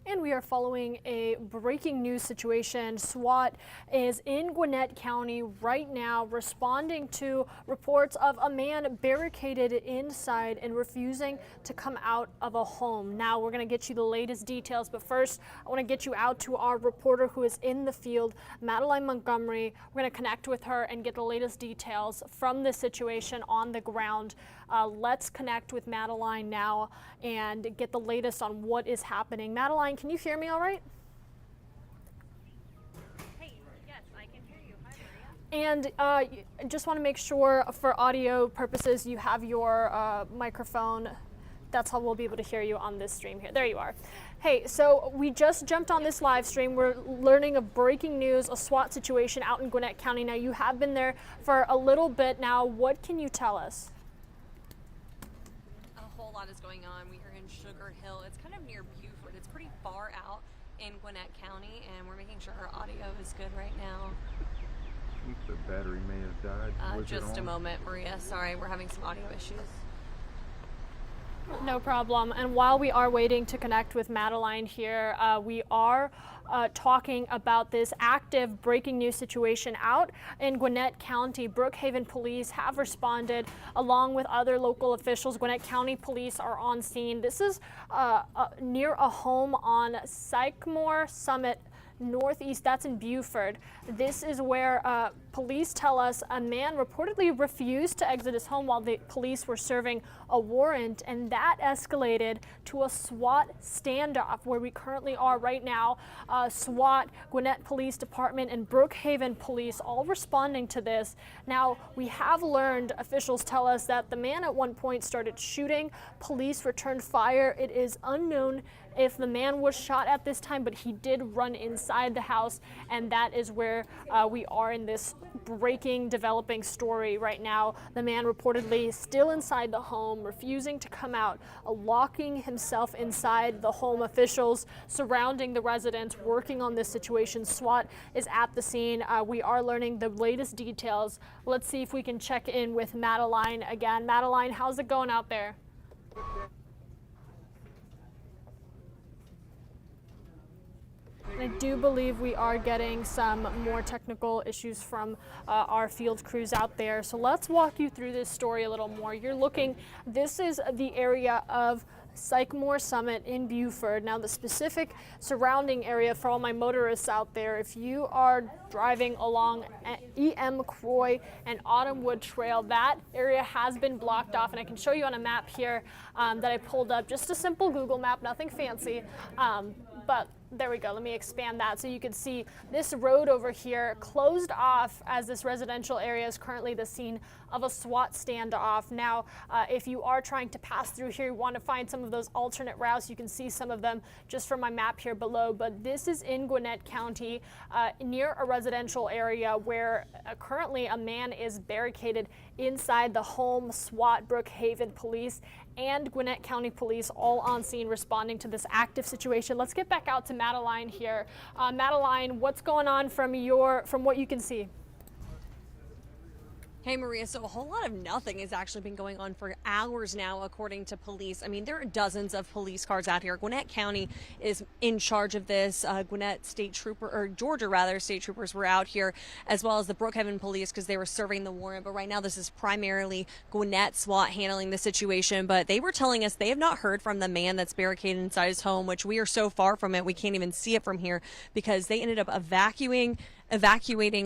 And we are following a breaking news situation. SWAT is in Gwinnett County right now responding to reports of a man barricaded inside and refusing to come out of a home. Now we're going to get you the latest details, but first I want to get you out to our reporter who is in the field, Madeline Montgomery. We're going to connect with her and get the latest details from the situation on the ground. Let's connect with Madeline now and get the latest on what is happening. Madeline, can you hear me all right? Hey, yes, I can hear you. Hi, Maria. And just want to make sure for audio purposes you have your microphone. That's how we'll be able to hear you on this stream here. There you are. Hey, so we just jumped on this live stream. We're learning of breaking news, a SWAT situation out in Gwinnett County. Now, you have been there for a little bit now. What can you tell us? A whole lot is going on. We are in Sugar Hill. It's kind of near Beaufort. It's pretty far out in Gwinnett County, and we're making sure our audio is good right now. I think the battery may have died. Just a moment, Maria. Sorry, we're having some audio issues. No problem. And while we are waiting to connect with Madeline here, we are talking about this active breaking news situation out in Gwinnett County. Brookhaven police have responded along with other local officials. Gwinnett County police are on scene. This is near a home on Sycamore Summit Northeast. That's in Beaufort. This is where police tell us a man reportedly refused to exit his home while the police were serving a warrant, and that escalated to a SWAT standoff where we currently are right now. SWAT, Gwinnett Police Department, and Brookhaven Police all responding to this. Now, we have learned, officials tell us, that the man at one point started shooting. Police returned fire. It is unknown if the man was shot at this time, but he did run inside the house, and that is where we are in this breaking, developing story right now. The man reportedly still inside the home, refusing to come out, locking himself inside the home. Officials surrounding the residents working on this situation. SWAT is at the scene. We are learning the latest details. Let's see if we can check in with Madeline again. Madeline, how's it going out there? I do believe we are getting some more technical issues from our field crews out there. So let's walk you through this story a little more. You're looking, this is the area of Sycamore Summit in Beaufort. Now, the specific surrounding area for all my motorists out there, if you are driving along E.M. Croy and Autumnwood Trail, that area has been blocked off, and I can show you on a map here that I pulled up, just a simple Google map, nothing fancy, but there we go. Let me expand that so you can see this road over here closed off, as this residential area is currently the scene of a SWAT standoff. Now, if you are trying to pass through here, you want to find some of those alternate routes. You can see some of them just from my map here below, but this is in Gwinnett County near a residential area where currently a man is barricaded inside the home. SWAT, Brookhaven Police, and Gwinnett County Police all on scene responding to this active situation. Let's get back out to Madeline here. Madeline, what's going on from what you can see? Hey, Maria, so a whole lot of nothing has actually been going on for hours now, according to police. I mean, there are dozens of police cars out here. Gwinnett County is in charge of this. Gwinnett State Trooper, or Georgia rather, State Troopers were out here, as well as the Brookhaven Police, because they were serving the warrant. But right now, this is primarily Gwinnett SWAT handling the situation. But they were telling us they have not heard from the man that's barricaded inside his home, which we are so far from it, we can't even see it from here, because they ended up evacuating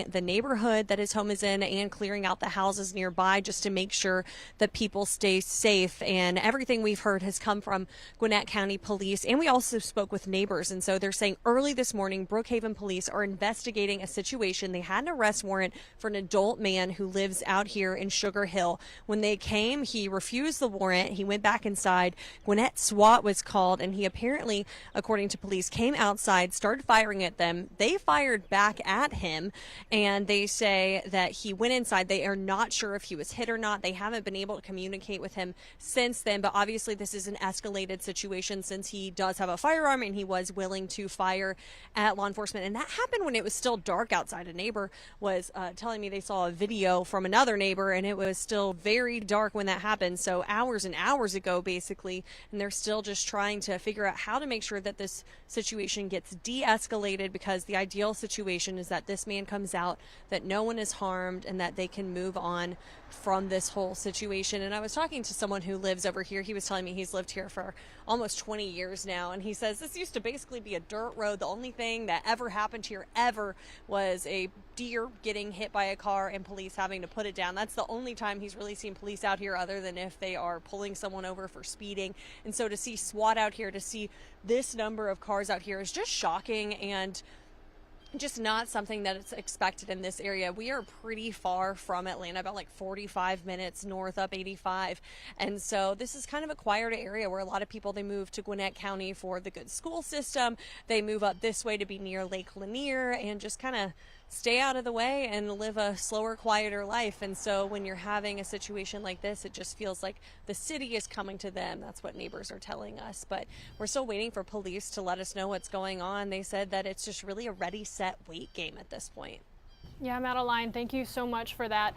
the neighborhood that his home is in and clearing out the houses nearby just to make sure that people stay safe. And everything we've heard has come from Gwinnett County Police, and we also spoke with neighbors. And so they're saying early this morning, Brookhaven Police are investigating a situation. They had an arrest warrant for an adult man who lives out here in Sugar Hill. When they came, he refused the warrant. He went back inside. Gwinnett SWAT was called, and he apparently, according to police, came outside, started firing at them. They fired back at him, and they say that he went inside. They are not sure if he was hit or not. They haven't been able to communicate with him since then, but obviously this is an escalated situation since he does have a firearm and he was willing to fire at law enforcement. And that happened when it was still dark outside. A neighbor was telling me they saw a video from another neighbor and it was still very dark when that happened. So hours and hours ago, basically, and they're still just trying to figure out how to make sure that this situation gets de-escalated, because the ideal situation is that this man comes out, that no one is harmed, and that they can move on from this whole situation. And I was talking to someone who lives over here. He was telling me he's lived here for almost 20 years now, and he says this used to basically be a dirt road. The only thing that ever happened here ever was a deer getting hit by a car and police having to put it down. That's the only time he's really seen police out here, other than if they are pulling someone over for speeding. And so to see SWAT out here, to see this number of cars out here, is just shocking and just not something that is expected in this area. We are pretty far from Atlanta, about like 45 minutes north up 85. And so this is kind of a quieter area where a lot of people, they move to Gwinnett County for the good school system. They move up this way to be near Lake Lanier and just kind of stay out of the way and live a slower, quieter life. And so when you're having a situation like this, it just feels like the city is coming to them. That's what neighbors are telling us. But we're still waiting for police to let us know what's going on. They said that it's just really a ready, set, wait game at this point. Yeah, Madeline, thank you so much for that.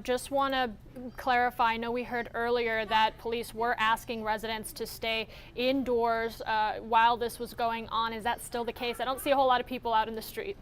Just want to clarify, I know we heard earlier that police were asking residents to stay indoors while this was going on. Is that still the case? I don't see a whole lot of people out in the street.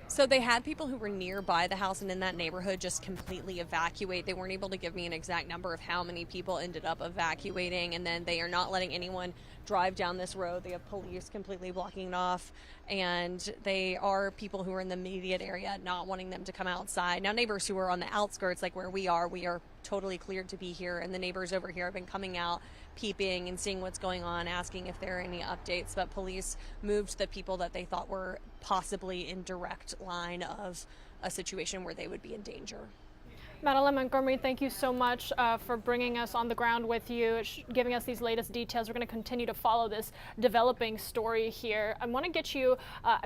So they had people who were nearby the house and in that neighborhood just completely evacuate. They weren't able to give me an exact number of how many people ended up evacuating, and then they are not letting anyone drive down this road. They have police completely blocking it off, and they are people who are in the immediate area not wanting them to come outside. Now, neighbors who are on the outskirts, like where we are totally cleared to be here, and the neighbors over here have been coming out, peeping and seeing what's going on, asking if there are any updates. But police moved the people that they thought were possibly in direct line of a situation where they would be in danger. Madeline Montgomery, thank you so much for bringing us on the ground with you, giving us these latest details. We're going to continue to follow this developing story here. I want to get you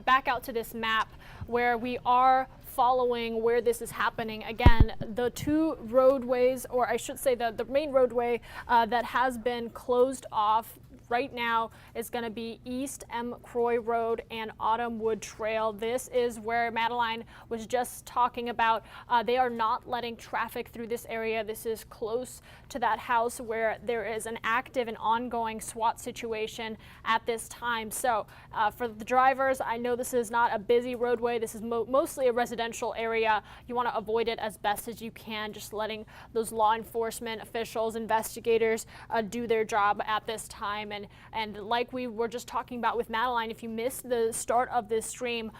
back out to this map where we are following where this is happening. Again, the two roadways, or I should say the main roadway that has been closed off right now is going to be East M. Croy Road and Autumnwood Trail. This is where Madeline was just talking about. They are not letting traffic through this area. This is close to that house where there is an active and ongoing SWAT situation at this time. So for the drivers, I know this is not a busy roadway. This is mostly a residential area. You want to avoid it as best as you can, just letting those law enforcement officials, investigators do their job at this time. And like we were just talking about with Madeline, if you missed the start of this stream,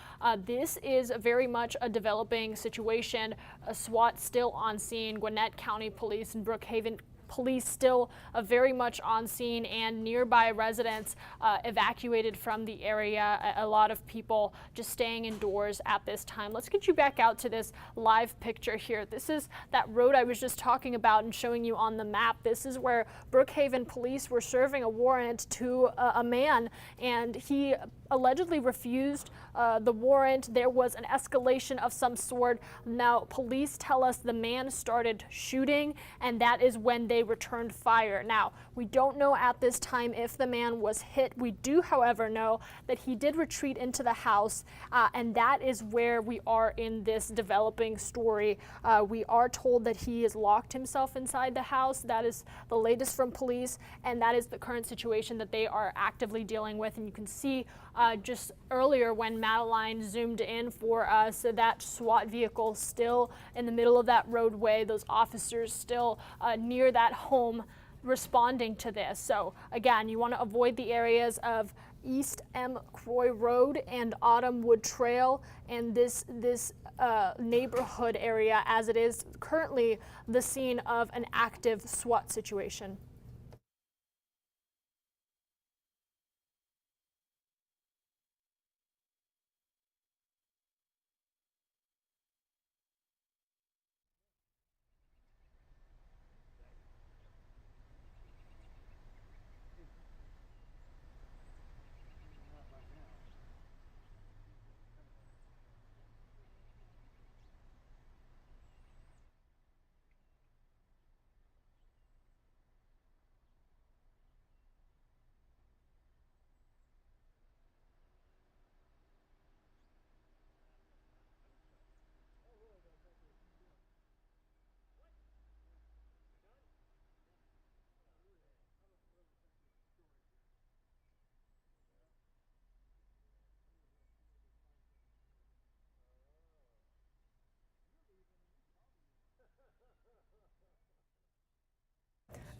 this is very much a developing situation. SWAT still on scene, Gwinnett County Police and Brookhaven Police still very much on scene, and nearby residents evacuated from the area. A lot of people just staying indoors at this time. Let's get you back out to this live picture here. This is that road I was just talking about and showing you on the map. This is where Brookhaven Police were serving a warrant to a man, and he allegedly refused the warrant. There was an escalation of some sort. Now, police tell us the man started shooting, and that is when they returned fire. Now, we don't know at this time if the man was hit. We do, however, know that he did retreat into the house, and that is where we are in this developing story. We are told that he has locked himself inside the house. That is the latest from police, and that is the current situation that they are actively dealing with. And you can see just earlier when Madeline zoomed in for us, that SWAT vehicle still in the middle of that roadway, those officers still near that home responding to this. So again, you want to avoid the areas of East M. Croy Road and Autumnwood Trail and this neighborhood area, as it is currently the scene of an active SWAT situation.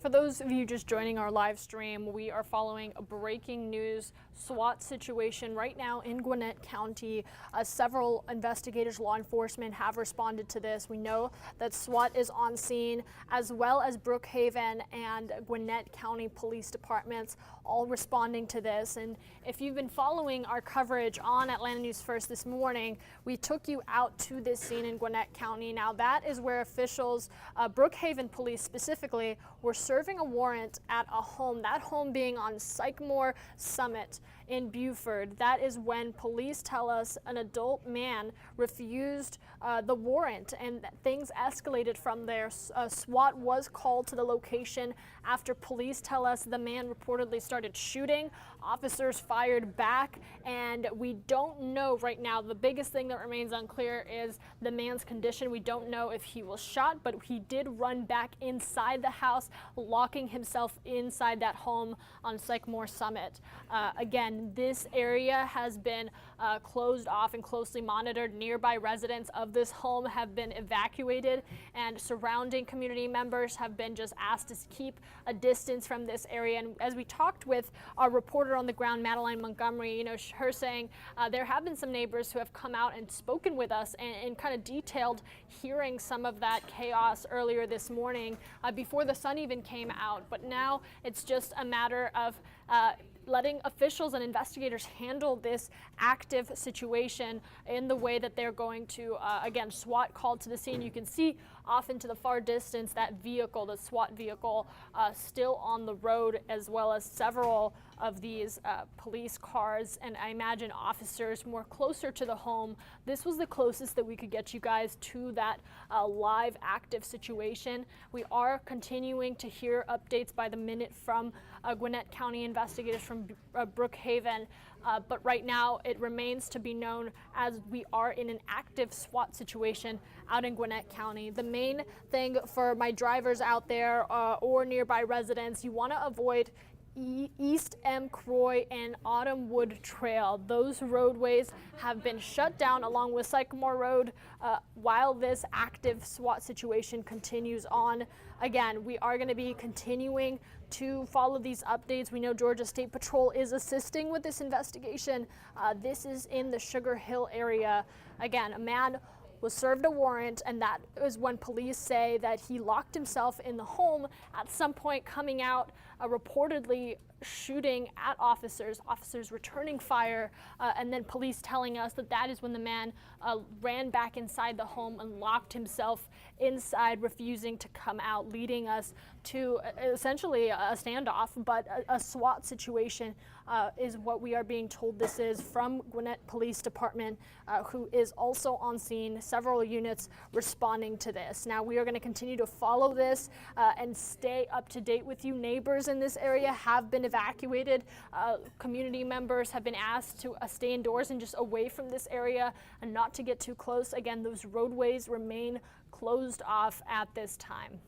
For those of you just joining our live stream, we are following a breaking news SWAT situation right now in Gwinnett County. Several investigators, law enforcement have responded to this. We know that SWAT is on scene, as well as Brookhaven and Gwinnett County Police Departments, all responding to this. And if you've been following our coverage on Atlanta News First this morning, we took you out to this scene in Gwinnett County. Now that is where officials, Brookhaven Police specifically, were serving a warrant at a home, that home being on Sycamore Summit in Buford. That is when police tell us an adult man refused the warrant, and things escalated from there. SWAT was called to the location after police tell us the man reportedly started shooting. Officers fired back, and we don't know right now. The biggest thing that remains unclear is the man's condition. We don't know if he was shot, but he did run back inside the house, locking himself inside that home on Sycamore Summit. Again, this area has been closed off and closely monitored. Nearby residents of this home have been evacuated, and surrounding community members have been just asked to keep a distance from this area. And as we talked with our reporter on the ground, Madeline Montgomery, her saying there have been some neighbors who have come out and spoken with us and kind of detailed hearing some of that chaos earlier this morning before the sun even came out. But now it's just a matter of letting officials and investigators handle this active situation in the way that they're going to. Again, SWAT called to the scene. You can see off into the far distance that vehicle, the SWAT vehicle, still on the road, as well as several of these police cars, and I imagine officers more closer to the home. This was the closest that we could get you guys to that live active situation. We are continuing to hear updates by the minute from Gwinnett County investigators from Brookhaven, but right now it remains to be known as we are in an active SWAT situation out in Gwinnett County. The main thing for my drivers out there or nearby residents, you want to avoid East M. Croy and Autumn Wood Trail. Those roadways have been shut down along with Sycamore Road while this active SWAT situation continues on. Again, we are going to be continuing to follow these updates. We know Georgia State Patrol is assisting with this investigation. This is in the Sugar Hill area. Again, a man was served a warrant, and that is when police say that he locked himself in the home, at some point coming out reportedly shooting at officers returning fire, and then police telling us that that is when the man ran back inside the home and locked himself inside, refusing to come out, leading us to essentially a standoff, but a SWAT situation is what we are being told this is from Gwinnett Police Department, who is also on scene, several units responding to this. Now we are going to continue to follow this and stay up to date with you. Neighbors in this area have been evacuated. Community members have been asked to stay indoors and just away from this area and not to get too close. Again, those roadways remain closed off at this time.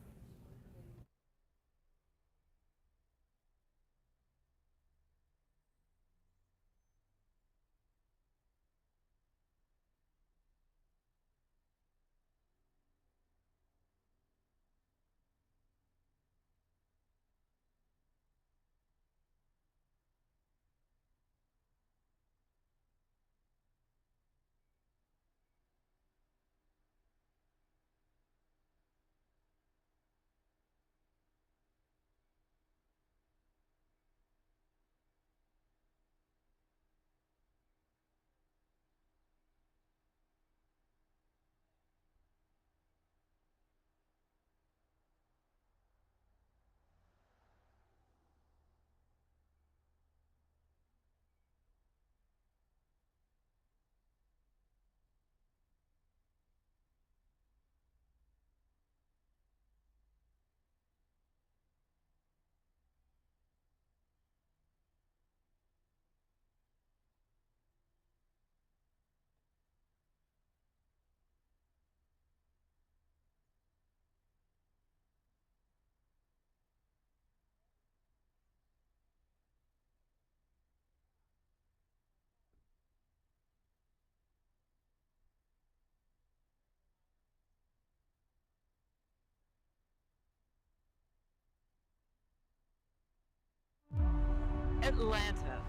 Atlanta.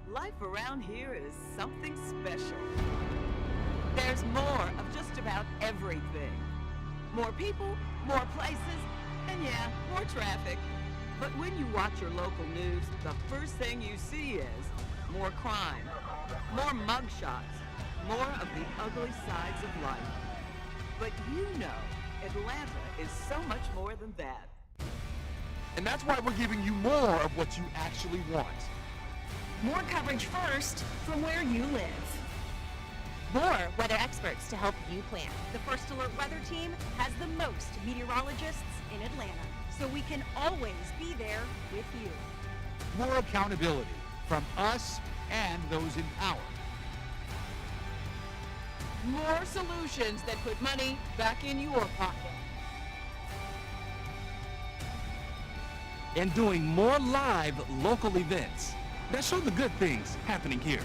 Life around here is something special. There's more of just about everything. More people, more places, and yeah, more traffic. But when you watch your local news, the first thing you see is more crime, more mugshots, more of the ugly sides of life. But you know, Atlanta is so much more than that. And that's why we're giving you more of what you actually want. More coverage first from where you live. More weather experts to help you plan. The First Alert Weather Team has the most meteorologists in Atlanta, so we can always be there with you. More accountability from us and those in power. More solutions that put money back in your pocket. And doing more live local events that show the good things happening here.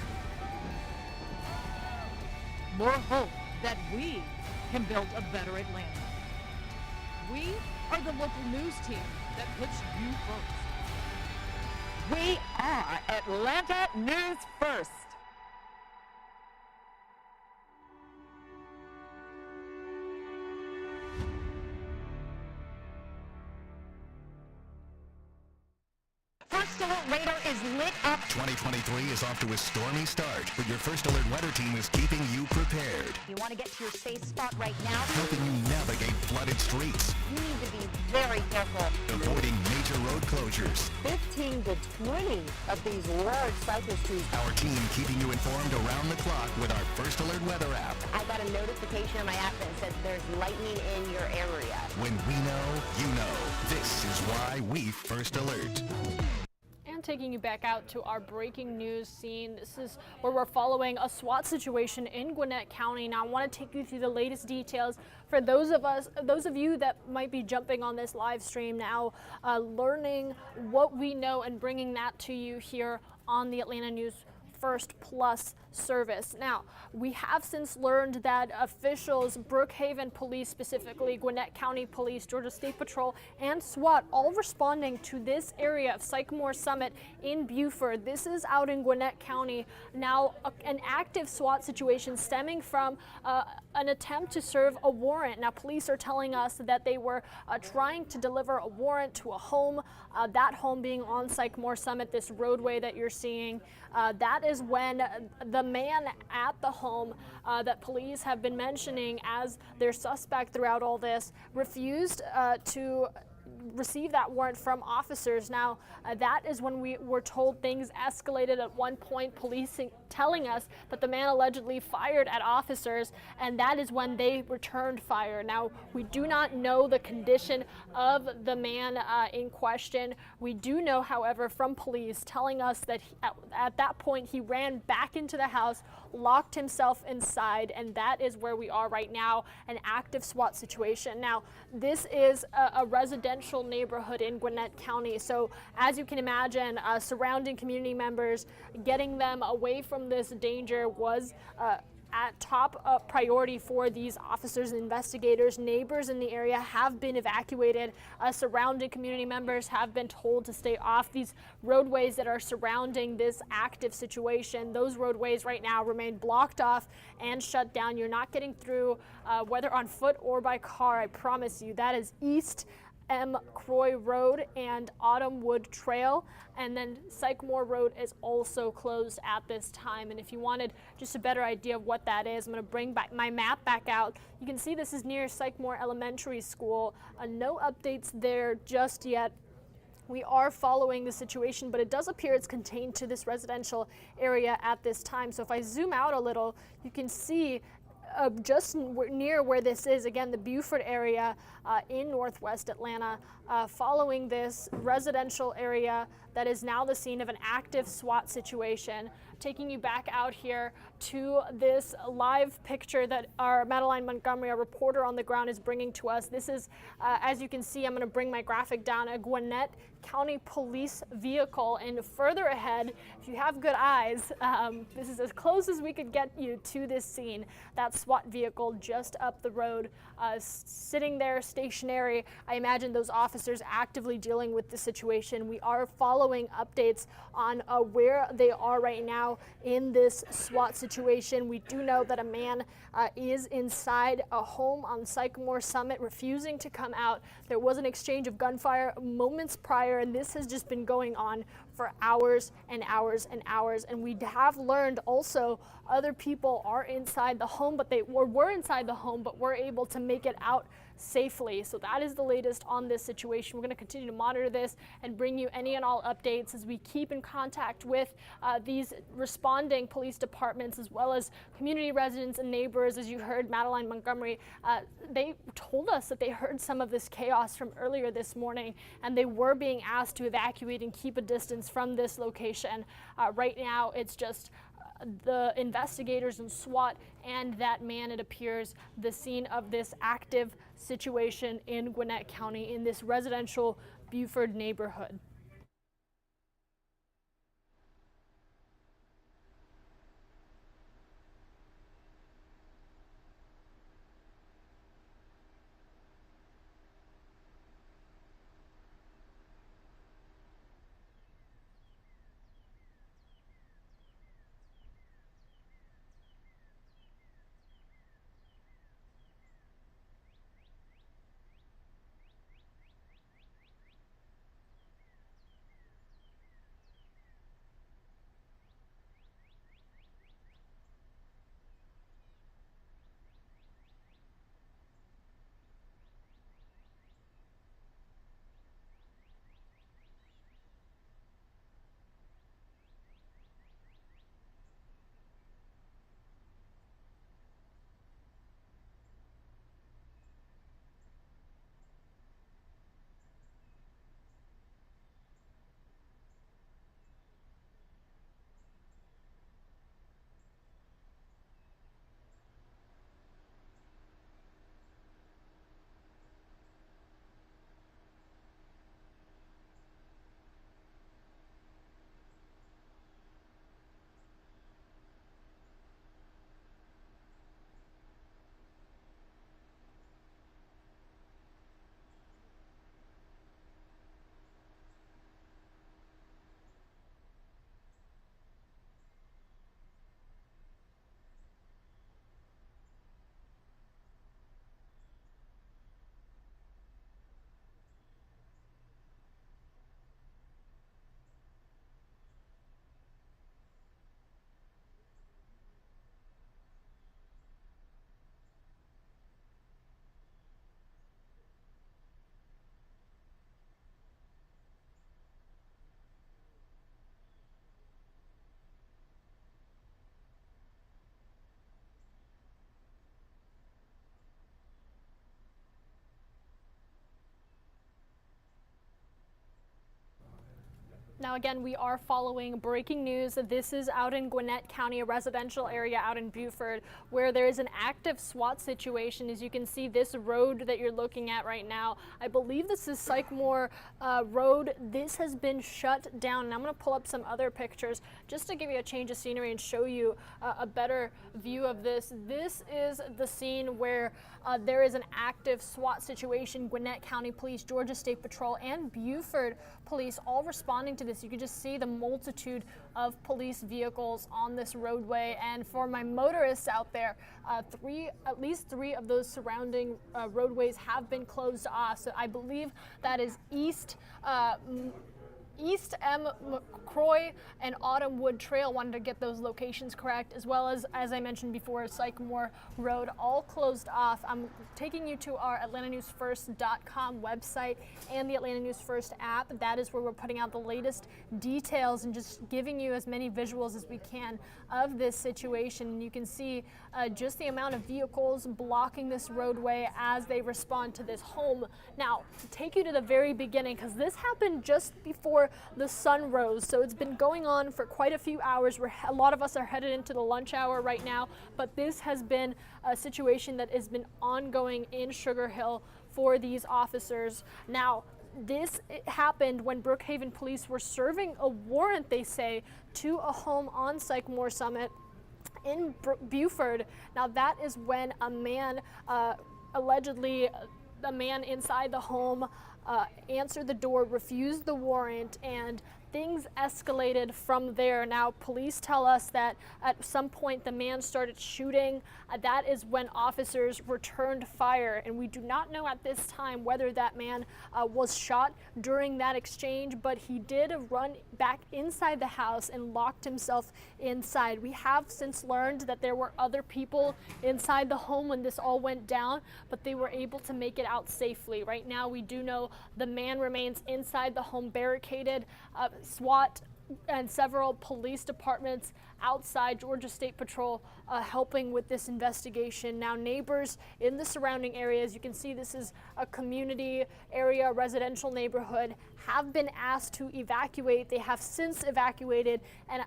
More hope that we can build a better Atlanta. We are the local news team that puts you first. We are Atlanta News First. First Alert Radar is lit up. 2023 is off to a stormy start, but your First Alert weather team is keeping you prepared. You want to get to your safe spot right now? Helping you navigate flooded streets. You need to be very careful. Avoiding major road closures. 15 to 20 of these large cypress trees. Our team keeping you informed around the clock with our First Alert weather app. I got a notification on my app that said there's lightning in your area. When we know, you know. This is why we First Alert. And taking you back out to our breaking news scene. This is where we're following a SWAT situation in Gwinnett County. Now I want to take you through the latest details for those of you that might be jumping on this live stream now, learning what we know and bringing that to you here on the Atlanta News First Plus service. Now, we have since learned that officials, Brookhaven Police specifically, Gwinnett County Police, Georgia State Patrol, and SWAT all responding to this area of Sycamore Summit in Buford. This is out in Gwinnett County. Now, an active SWAT situation stemming from an attempt to serve a warrant. Now, police are telling us that they were trying to deliver a warrant to a home, that home being on Sycamore Summit, this roadway that you're seeing. That is when the man at the home that police have been mentioning as their suspect throughout all this refused to receive that warrant from officers. Now, that is when we were told things escalated at one point, police telling us that the man allegedly fired at officers, and that is when they returned fire. Now, we do not know the condition of the man in question. We do know, however, from police telling us that at that point he ran back into the house, locked himself inside, and that is where we are right now, an active SWAT situation. Now, this is a residential neighborhood in Gwinnett County, so as you can imagine, surrounding community members, getting them away from this danger was at top priority for these officers and investigators. Neighbors in the area have been evacuated. Surrounding community members have been told to stay off these roadways that are surrounding this active situation. Those roadways right now remain blocked off and shut down. You're not getting through, whether on foot or by car, I promise you. That is East M. Croy Road and Autumnwood Trail, and then Sycamore Road is also closed at this time. And if you wanted just a better idea of what that is, I'm going to bring back my map back out. You can see this is near Sycamore Elementary School. No updates there just yet. We are following the situation, but it does appear it's contained to this residential area at this time. So if I zoom out a little, you can see just near where this is, again, the Buford area in northwest Atlanta, following this residential area that is now the scene of an active SWAT situation. Taking you back out here to this live picture that our Madeline Montgomery, our reporter on the ground, is bringing to us. This is, as you can see, I'm going to bring my graphic down, a Gwinnett County police vehicle. And further ahead, if you have good eyes, this is as close as we could get you to this scene. That SWAT vehicle just up the road, sitting there stationary. I imagine those officers actively dealing with the situation. We are following updates on where they are right now in this SWAT situation. We do know that a man is inside a home on Sycamore Summit, refusing to come out. There was an exchange of gunfire moments prior, and this has just been going on for hours and hours and hours. And we have learned also other people are inside the home, but they were inside the home, but were able to make it out safely. So that is the latest on this situation. We're going to continue to monitor this and bring you any and all updates as we keep in contact with these responding police departments, as well as community residents and neighbors. As you heard, Madeline Montgomery, they told us that they heard some of this chaos from earlier this morning, and they were being asked to evacuate and keep a distance from this location. Right now, it's just the investigators and SWAT and that man, it appears, the scene of this active situation in Gwinnett County in this residential Buford neighborhood. Now again, we are following breaking news. This is out in Gwinnett County, a residential area out in Buford, where there is an active SWAT situation. As you can see, this road that you're looking at right now, I believe this is Sycamore Road. This has been shut down. And I'm going to pull up some other pictures just to give you a change of scenery and show you a better view of this. This is the scene where there is an active SWAT situation. Gwinnett County Police, Georgia State Patrol, and Buford Police all responding to this. You can just see the multitude of police vehicles on this roadway. And for my motorists out there, at least three of those surrounding roadways have been closed off. So I believe that is East M. McCroy and Autumn Wood Trail. Wanted to get those locations correct, as well as I mentioned before, Sycamore Road, all closed off. I'm taking you to our AtlantaNewsFirst.com website and the Atlanta News First app. That is where we're putting out the latest details and just giving you as many visuals as we can of this situation. You can see just the amount of vehicles blocking this roadway as they respond to this home. Now, to take you to the very beginning, because this happened just before the sun rose, so it's been going on for quite a few hours. A lot of us are headed into the lunch hour right now, but this has been a situation that has been ongoing in Sugar Hill for these officers. Now, This happened when Brookhaven police were serving a warrant, they say, to a home on Sycamore Summit in Buford. Now that is when a man, allegedly a man inside the home, answered the door, refused the warrant, and things escalated from there. Now, police tell us that at some point the man started shooting. That is when officers returned fire, and we do not know at this time whether that man was shot during that exchange, but he did run back inside the house and locked himself inside. We have since learned that there were other people inside the home when this all went down, but they were able to make it out safely. Right now, we do know the man remains inside the home barricaded. SWAT and several police departments outside, Georgia State Patrol, helping with this investigation. Now, neighbors in the surrounding areas, you can see this is a community area, residential neighborhood, have been asked to evacuate. They have since evacuated, and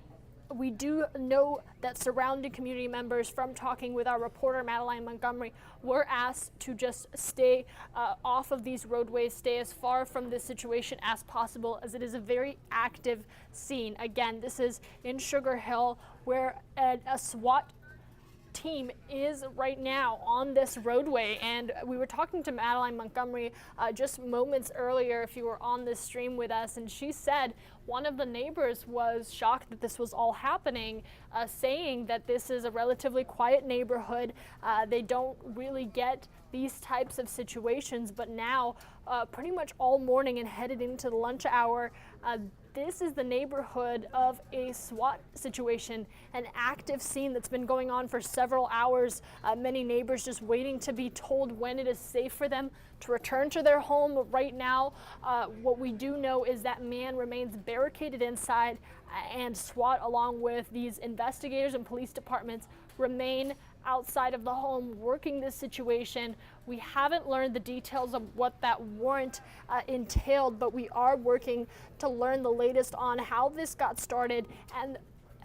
we do know that surrounding community members, from talking with our reporter Madeline Montgomery, were asked to just stay off of these roadways, stay as far from this situation as possible, as it is a very active scene. Again, this is in Sugar Hill, where a SWAT team is right now on this roadway, and we were talking to Madeline Montgomery just moments earlier, if you were on this stream with us, and she said one of the neighbors was shocked that this was all happening, saying that this is a relatively quiet neighborhood. They don't really get these types of situations, but now pretty much all morning and headed into the lunch hour, this is the neighborhood of a SWAT situation, an active scene that's been going on for several hours. Many neighbors just waiting to be told when it is safe for them to return to their home. Right now, what we do know is that man remains barricaded inside, and SWAT, along with these investigators and police departments, remain outside of the home working this situation. We haven't learned the details of what that warrant entailed, but we are working to learn the latest on how this got started, and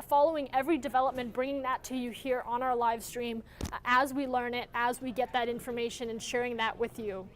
following every development, bringing that to you here on our live stream as we learn it, as we get that information, and sharing that with you.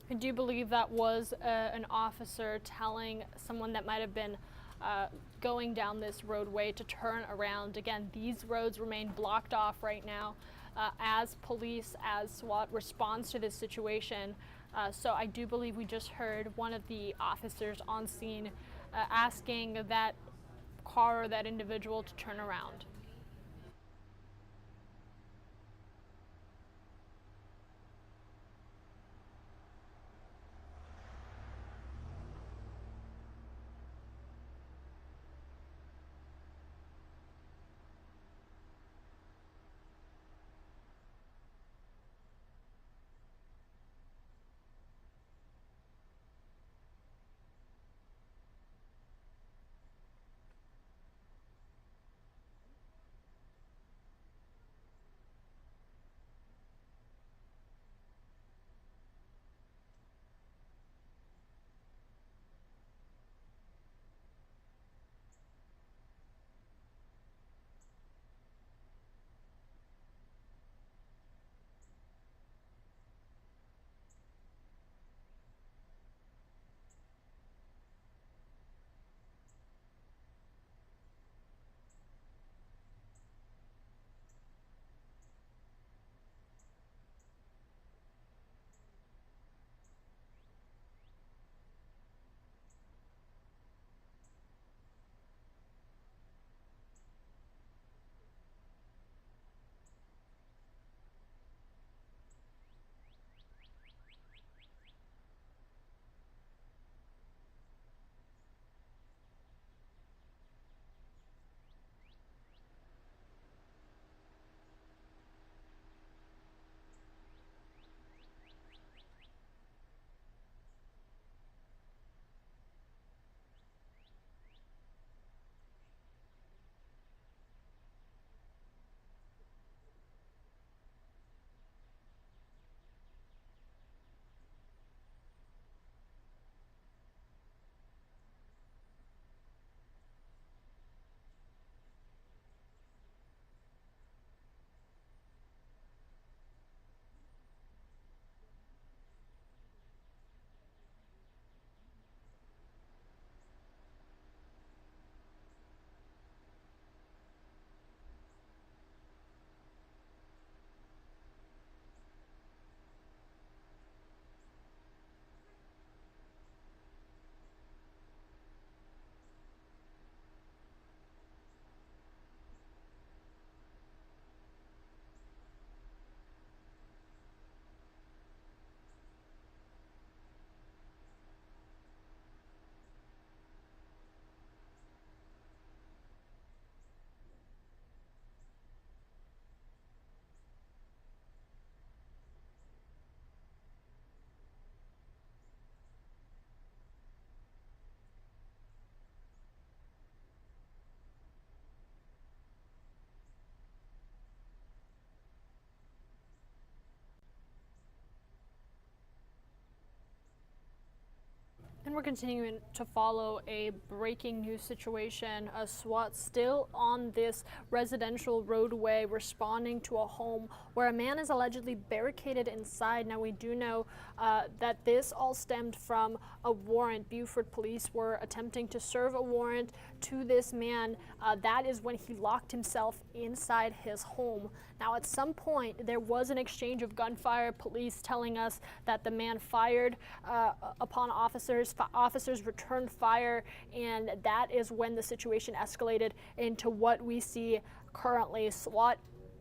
I do believe that was an officer telling someone that might have been going down this roadway to turn around. Again, these roads remain blocked off right now as police, as SWAT responds to this situation. So I do believe we just heard one of the officers on scene asking that car or that individual to turn around. And we're continuing to follow a breaking news situation. A SWAT still on this residential roadway responding to a home where a man is allegedly barricaded inside. Now, we do know that this all stemmed from a warrant. Beaufort police were attempting to serve a warrant to this man. That is when he locked himself inside his home. Now, at some point, there was an exchange of gunfire, police telling us that the man fired upon officers. Officers returned fire, and that is when the situation escalated into what we see currently. SWAT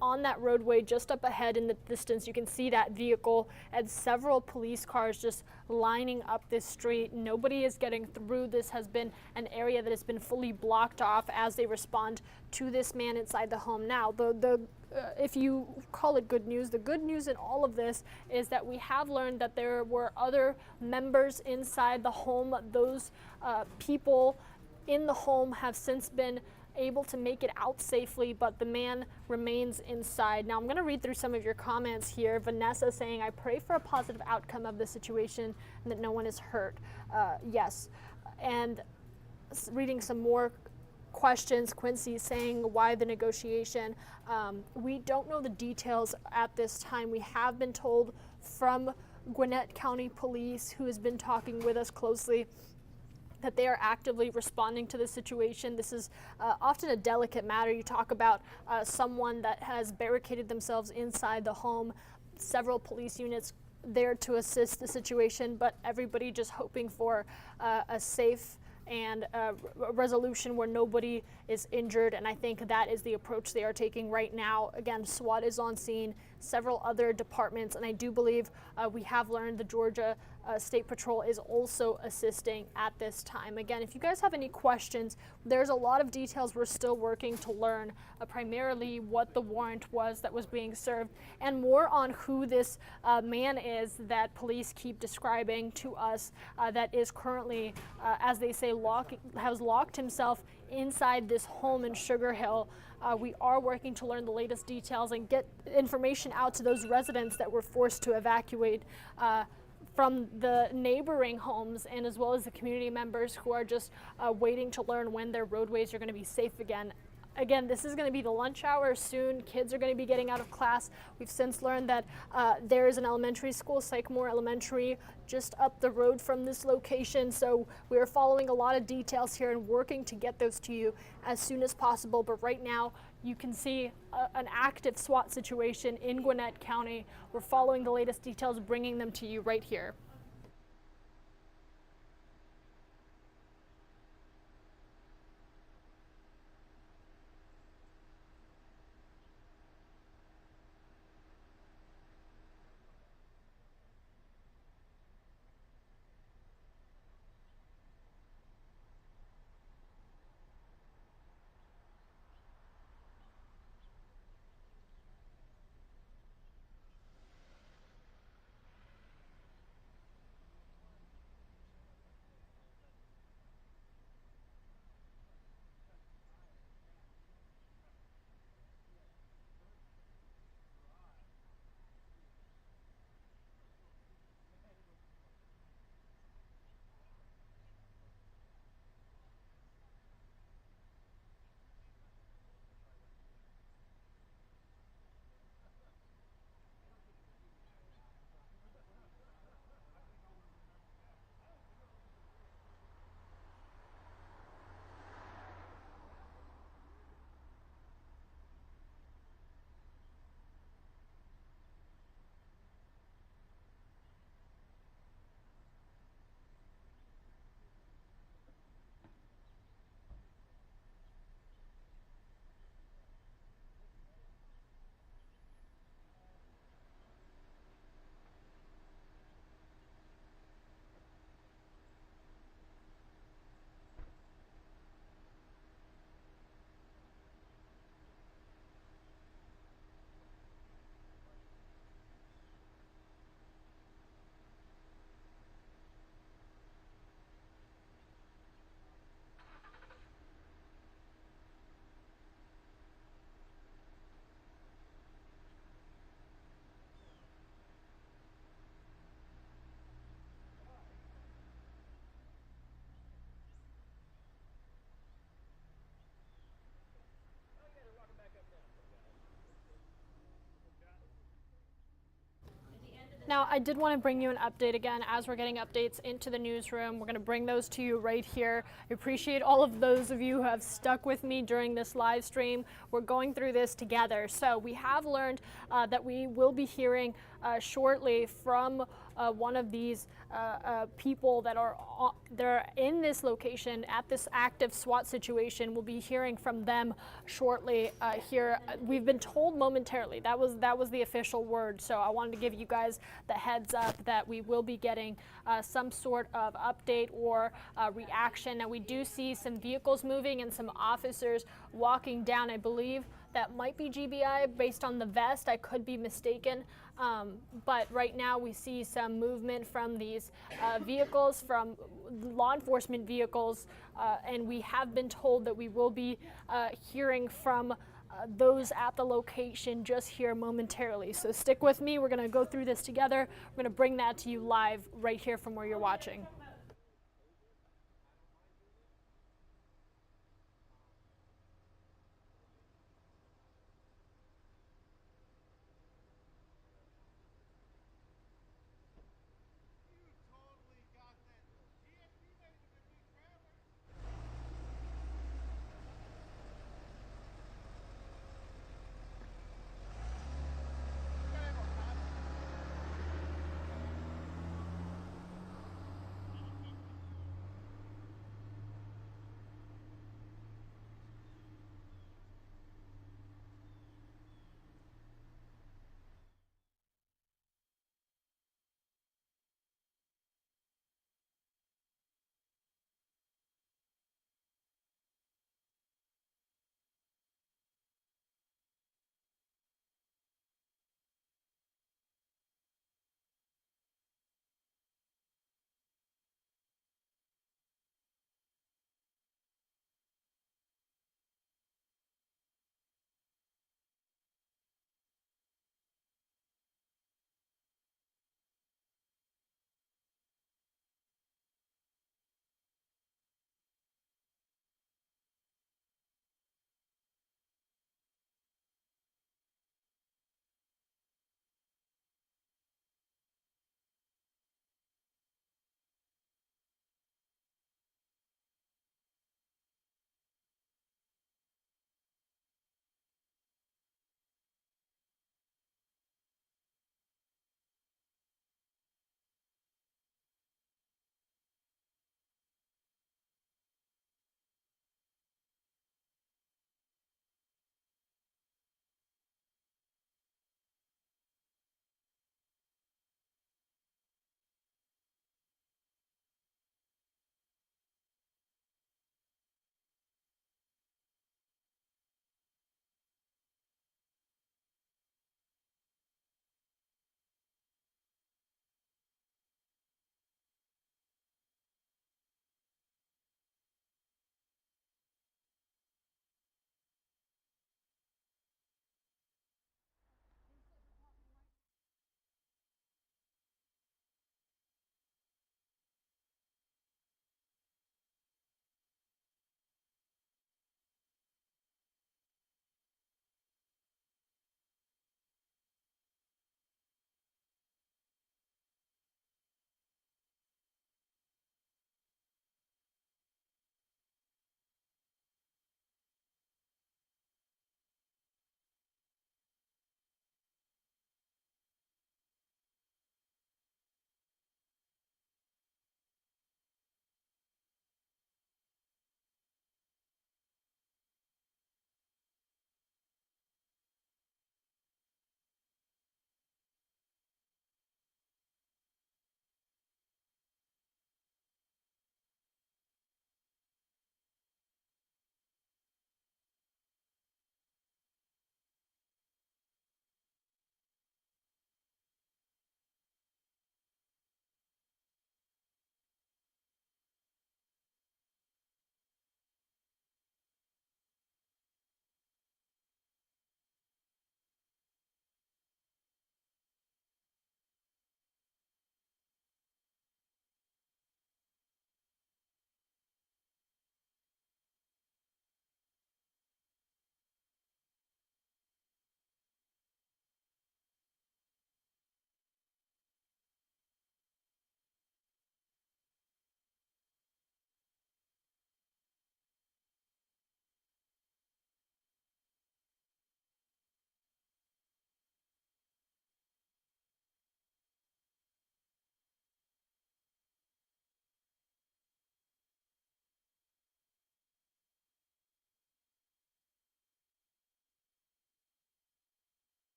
on that roadway just up ahead in the distance. You can see that vehicle and several police cars just lining up this street. Nobody is getting through. This has been an area that has been fully blocked off as they respond to this man inside the home. Now, if you call it good news, the good news in all of this is that we have learned that there were other members inside the home. Those people in the home have since been able to make it out safely, but the man remains inside. Now, I'm going to read through some of your comments here. Vanessa saying, I pray for a positive outcome of the situation and that no one is hurt. Yes. And reading some more questions, Quincy saying, why the negotiation? We don't know the details at this time. We have been told from Gwinnett County Police, who has been talking with us closely, that they are actively responding to the situation. This is often a delicate matter. You talk about someone that has barricaded themselves inside the home, several police units there to assist the situation, but everybody just hoping for a safe and a resolution where nobody is injured, and I think that is the approach they are taking right now. Again, SWAT is on scene, several other departments, and I do believe we have learned the Georgia State Patrol is also assisting at this time. Again, if you guys have any questions, there's a lot of details we're still working to learn, primarily what the warrant was that was being served, and more on who this man is that police keep describing to us that is currently, as they say, has locked himself inside this home in Sugar Hill. We are working to learn the latest details and get information out to those residents that were forced to evacuate from the neighboring homes, and as well as the community members who are just waiting to learn when their roadways are going to be safe again. Again, this is going to be the lunch hour soon. Kids are going to be getting out of class. We've since learned that there is an elementary school, Sycamore Elementary, just up the road from this location. So we are following a lot of details here and working to get those to you as soon as possible. But right now, you can see an active SWAT situation in Gwinnett County. We're following the latest details, bringing them to you right here. Now, I did want to bring you an update again as we're getting updates into the newsroom. We're going to bring those to you right here. I appreciate all of those of you who have stuck with me during this live stream. We're going through this together. So we have learned that we will be hearing shortly from one of these people that are in this location at this active SWAT situation. We'll be hearing from them shortly here. We've been told momentarily. That was the official word. So I wanted to give you guys the heads up that we will be getting some sort of update or reaction. Now, we do see some vehicles moving and some officers walking down. I believe that might be GBI based on the vest. I could be mistaken. But right now we see some movement from these vehicles, from law enforcement vehicles, and we have been told that we will be hearing from those at the location just here momentarily. So stick with me. We're going to go through this together. We're going to bring that to you live right here from where you're watching.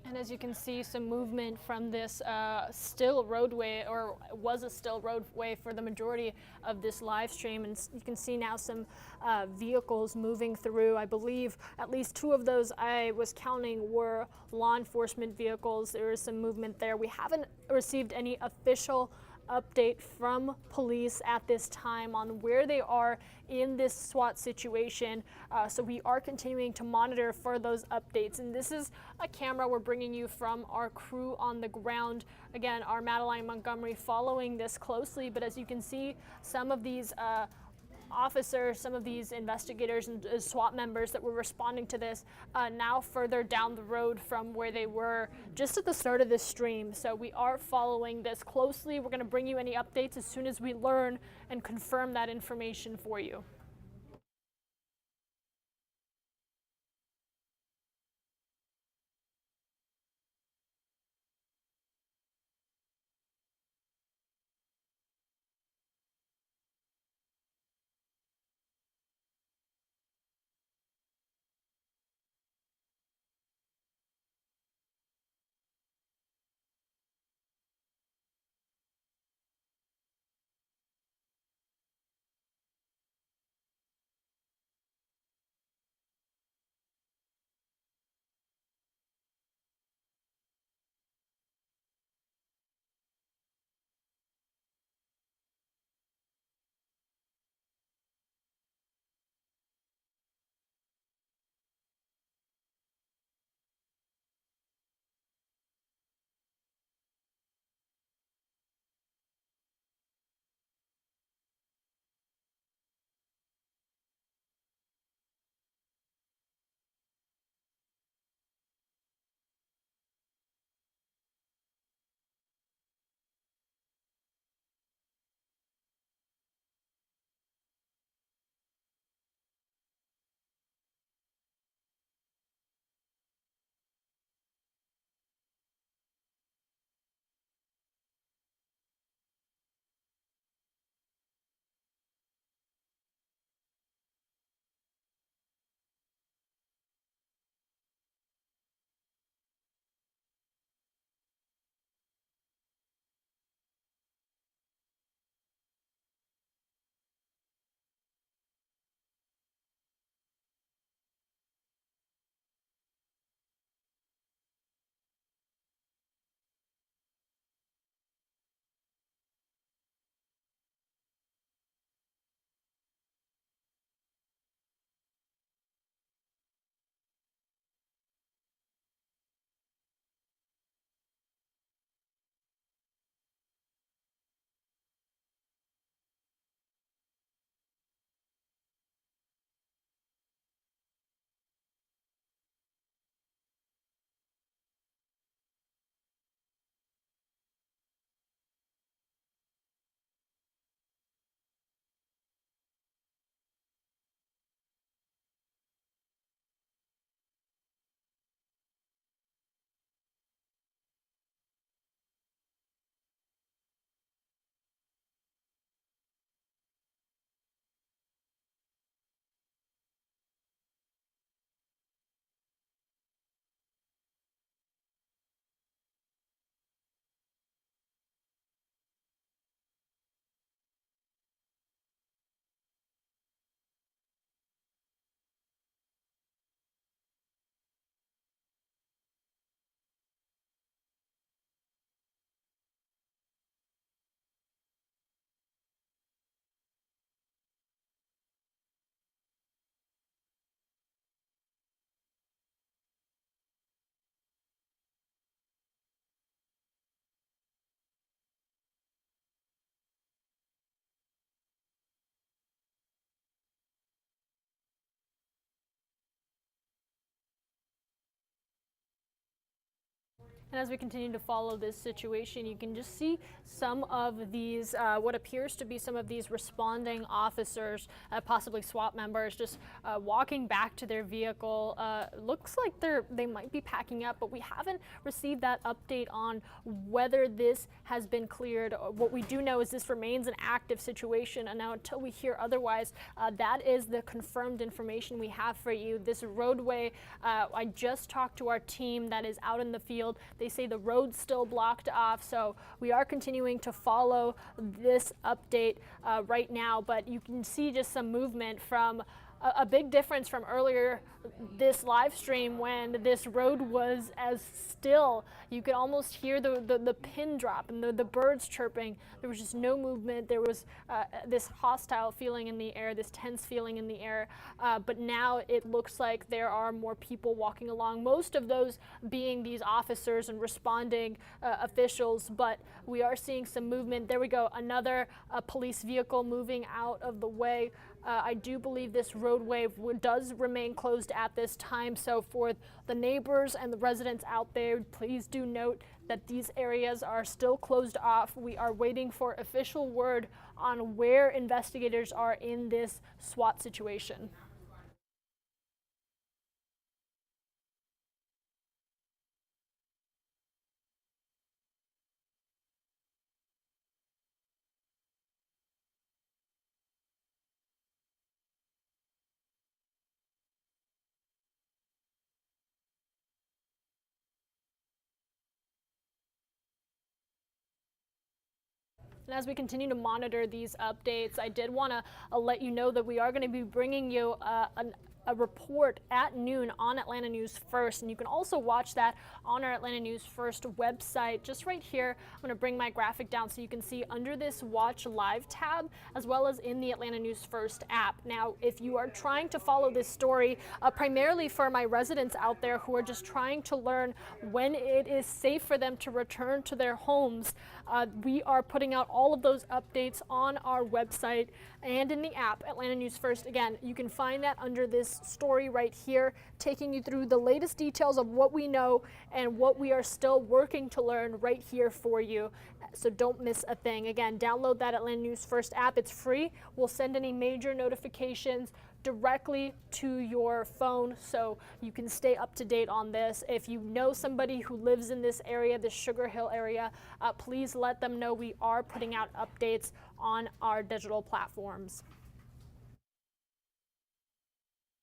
And as you can see, some movement from this still roadway, or was a still roadway for the majority of this live stream. And you can see now some vehicles moving through. I believe at least 2 of those I was counting were law enforcement vehicles. There is some movement there. We haven't received any official update from police at this time on where they are in this SWAT situation. So we are continuing to monitor for those updates. And this is a camera we're bringing you from our crew on the ground. Again, our Madeline Montgomery following this closely, but as you can see, some of these officers, some of these investigators and SWAT members that were responding to this now further down the road from where they were just at the start of this stream. So we are following this closely. We're going to bring you any updates as soon as we learn and confirm that information for you. And as we continue to follow this situation, you can just see some of these, what appears to be some of these responding officers, possibly SWAT members, just walking back to their vehicle. Looks like they might be packing up, but we haven't received that update on whether this has been cleared. What we do know is this remains an active situation, and now until we hear otherwise, that is the confirmed information we have for you. This roadway, I just talked to our team that is out in the field. They say the road's still blocked off, so we are continuing to follow this update right now, but you can see just some movement from a big difference from earlier this live stream when this road was as still. You could almost hear the pin drop and the birds chirping. There was just no movement. There was this hostile feeling in the air, this tense feeling in the air. But now it looks like there are more people walking along, most of those being these officers and responding officials, but we are seeing some movement. There we go, another police vehicle moving out of the way. I do believe this roadway does remain closed at this time, so for the neighbors and the residents out there, please do note that these areas are still closed off. We are waiting for official word on where investigators are in this SWAT situation. And as we continue to monitor these updates, I did want to let you know that we are going to be bringing you a report at noon on Atlanta News First, and you can also watch that on our Atlanta News First website. Just right here, I'm going to bring my graphic down so you can see under this Watch Live tab, as well as in the Atlanta News First app. Now, if you are trying to follow this story, primarily for my residents out there who are just trying to learn when it is safe for them to return to their homes, we are putting out all of those updates on our website and in the app, Atlanta News First. Again, you can find that under this story right here, taking you through the latest details of what we know and what we are still working to learn right here for you. So don't miss a thing. Again, download that Atlanta News First app. It's free. We'll send any major notifications directly to your phone so you can stay up to date on this. If you know somebody who lives in this area, the Sugar Hill area, please let them know we are putting out updates on our digital platforms.